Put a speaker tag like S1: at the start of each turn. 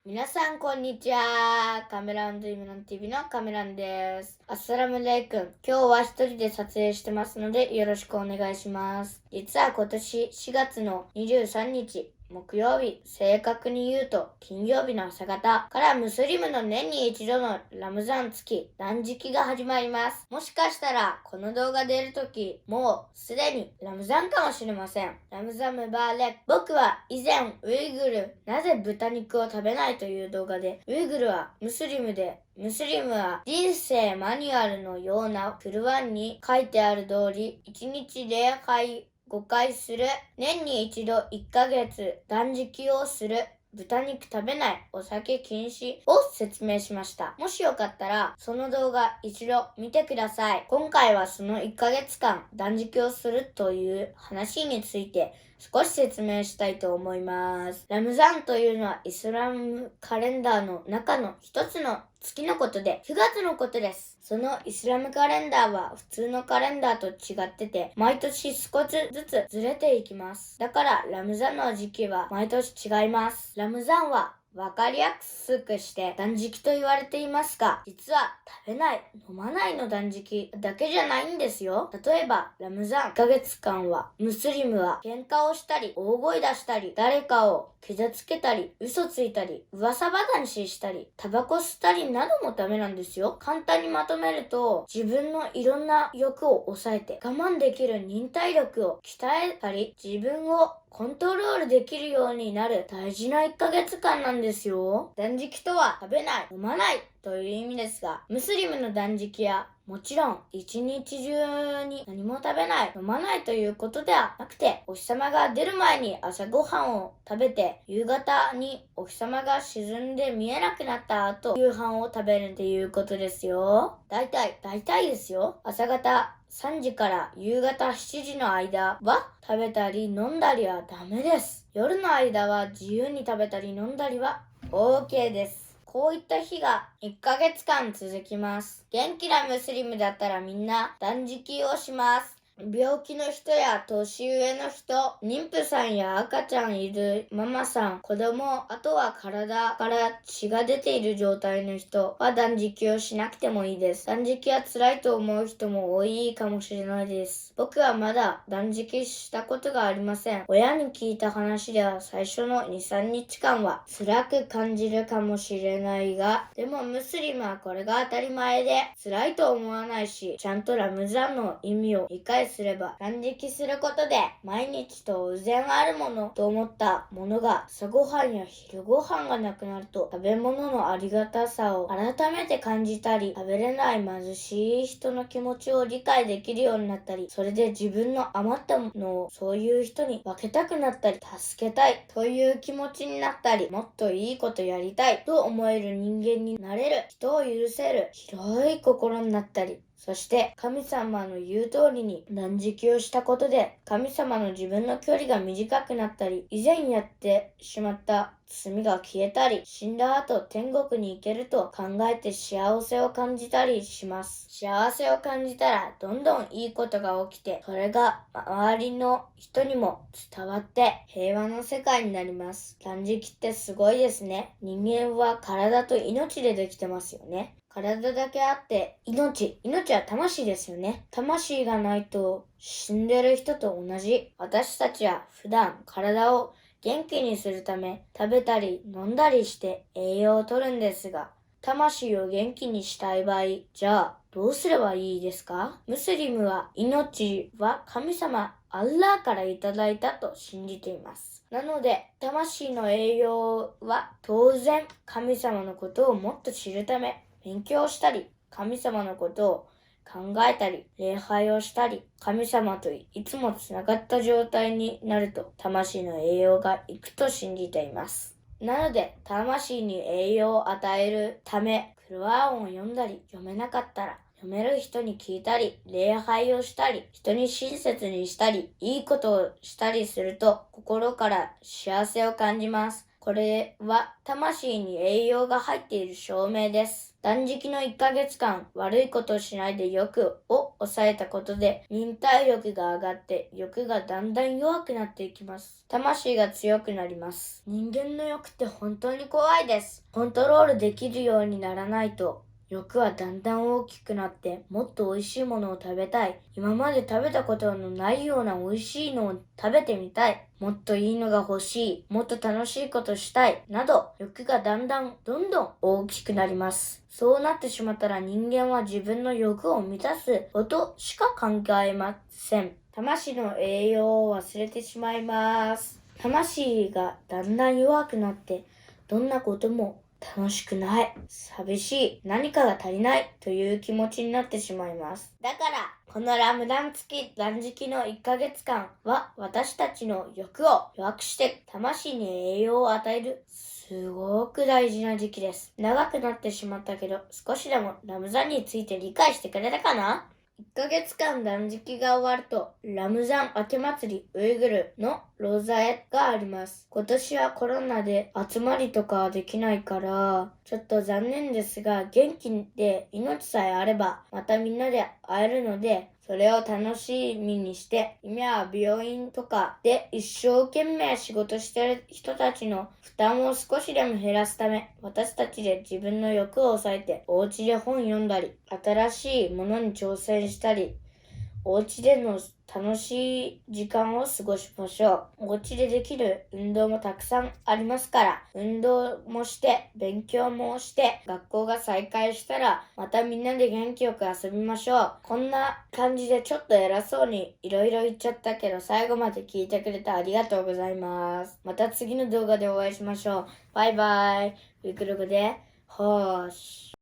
S1: 皆さんこんにちは。カメランドイムラン TV のカメランです。アッサラムレイ君。今日は一人で撮影してますのでよろしくお願いします。実は今年4月の23日、木曜日、正確に言うと金曜日の朝方からムスリムの年に一度のラムザン月、断食が始まります。もしかしたらこの動画出るとき、もうすでにラムザンかもしれません。ラムザンムバーレック。僕は以前ウイグル、なぜ豚肉を食べないという動画で、ウイグルはムスリムで、ムスリムは人生マニュアルのようなクルワンに書いてある通り、1日礼拝5回する、年に一度1ヶ月断食をする、豚肉食べない、お酒禁止を説明しました。もしよかったら、その動画一度見てください。今回はその1ヶ月間断食をするという話について少し説明したいと思います。ラムザンというのはイスラムカレンダーの中の一つの月のことで、9月のことです。そのイスラムカレンダーは普通のカレンダーと違ってて、毎年少しずつずれていきます。だからラムザンの時期は毎年違います。ラムザンはわかりやすくして断食と言われていますが、実は食べない、飲まないの断食だけじゃないんですよ。例えば、ラムザン1ヶ月間は、ムスリムは喧嘩をしたり、大声出したり、誰かを傷つけたり、嘘ついたり、噂話したり、タバコ吸ったりなどもダメなんですよ。簡単にまとめると、自分のいろんな欲を抑えて、我慢できる忍耐力を鍛えたり、自分をコントロールできるようになる大事な1ヶ月間なんですよ。断食とは食べない、飲まないという意味ですが、ムスリムの断食やもちろん一日中に何も食べない、飲まないということではなくて、お日様が出る前に朝ごはんを食べて、夕方にお日様が沈んで見えなくなった後、夕飯を食べるっていうことですよ。大体ですよ。朝方3時から夕方7時の間は食べたり飲んだりはダメです。夜の間は自由に食べたり飲んだりは OK です。こういった日が1ヶ月間続きます。元気なムスリムだったらみんな断食をします。病気の人や年上の人、妊婦さんや赤ちゃんいるママさん、子供、あとは体から血が出ている状態の人は断食をしなくてもいいです。断食は辛いと思う人も多いかもしれないです。僕はまだ断食したことがありません。親に聞いた話では最初の2、3日間は辛く感じるかもしれないが、でもムスリムはこれが当たり前で辛いと思わないし、ちゃんとラムザンの意味を理解すれば、断食することで毎日当然あるものと思ったものが朝ごはんや昼ごはんがなくなると、食べ物のありがたさを改めて感じたり、食べれない貧しい人の気持ちを理解できるようになったり、それで自分の余ったものをそういう人に分けたくなったり、助けたいという気持ちになったり、もっといいことやりたいと思える人間になれる、人を許せる広い心になったり、そして神様の言う通りに断食をしたことで神様の自分の距離が短くなったり、以前やってしまった罪が消えたり、死んだ後天国に行けると考えて幸せを感じたりします。幸せを感じたらどんどんいいことが起きて、それが周りの人にも伝わって平和の世界になります。断食ってすごいですね。人間は体と命でできてますよね。体だけあって命は魂ですよね。魂がないと死んでる人と同じ。私たちは普段体を元気にするため食べたり飲んだりして栄養を取るんですが、魂を元気にしたい場合、じゃあどうすればいいですか？ムスリムは命は神様アッラーからいただいたと信じています。なので魂の栄養は当然神様のことをもっと知るため勉強したり、神様のことを考えたり、礼拝をしたり、神様といつもつながった状態になると、魂の栄養がいくと信じています。なので、魂に栄養を与えるため、クルアーンを読んだり、読めなかったら、読める人に聞いたり、礼拝をしたり、人に親切にしたり、いいことをしたりすると、心から幸せを感じます。これは魂に栄養が入っている証明です。断食の1ヶ月間、悪いことをしないで欲を抑えたことで、忍耐力が上がって欲がだんだん弱くなっていきます。魂が強くなります。人間の欲って本当に怖いです。コントロールできるようにならないと、欲はだんだん大きくなってもっと美味しいものを食べたい。今まで食べたことのないような美味しいのを食べてみたい。もっといいのが欲しい。もっと楽しいことしたい。など欲がどんどん大きくなります。そうなってしまったら人間は自分の欲を満たすことしか考えません。魂の栄養を忘れてしまいます。魂がだんだん弱くなってどんなことも楽しくない、寂しい、何かが足りないという気持ちになってしまいます。だから、このラムダン付き断食の1ヶ月間は私たちの欲を弱くして魂に栄養を与えるすごく大事な時期です。長くなってしまったけど、少しでもラムザンについて理解してくれたかな？1ヶ月間断食が終わると、ラムザン明け祭りウイグルのロザエがあります。今年はコロナで集まりとかできないから、ちょっと残念ですが、元気で命さえあれば、またみんなで会えるので、それを楽しみにして、今は病院とかで一生懸命仕事してる人たちの負担を少しでも減らすため、私たちで自分の欲を抑えて、お家で本読んだり、新しいものに挑戦したり、お家での楽しい時間を過ごしましょう。お家でできる運動もたくさんありますから、運動もして、勉強もして、学校が再開したら、またみんなで元気よく遊びましょう。こんな感じでちょっと偉そうにいろいろ言っちゃったけど、最後まで聞いてくれてありがとうございます。また次の動画でお会いしましょう。バイバイ。ウィクルグで、ほーし。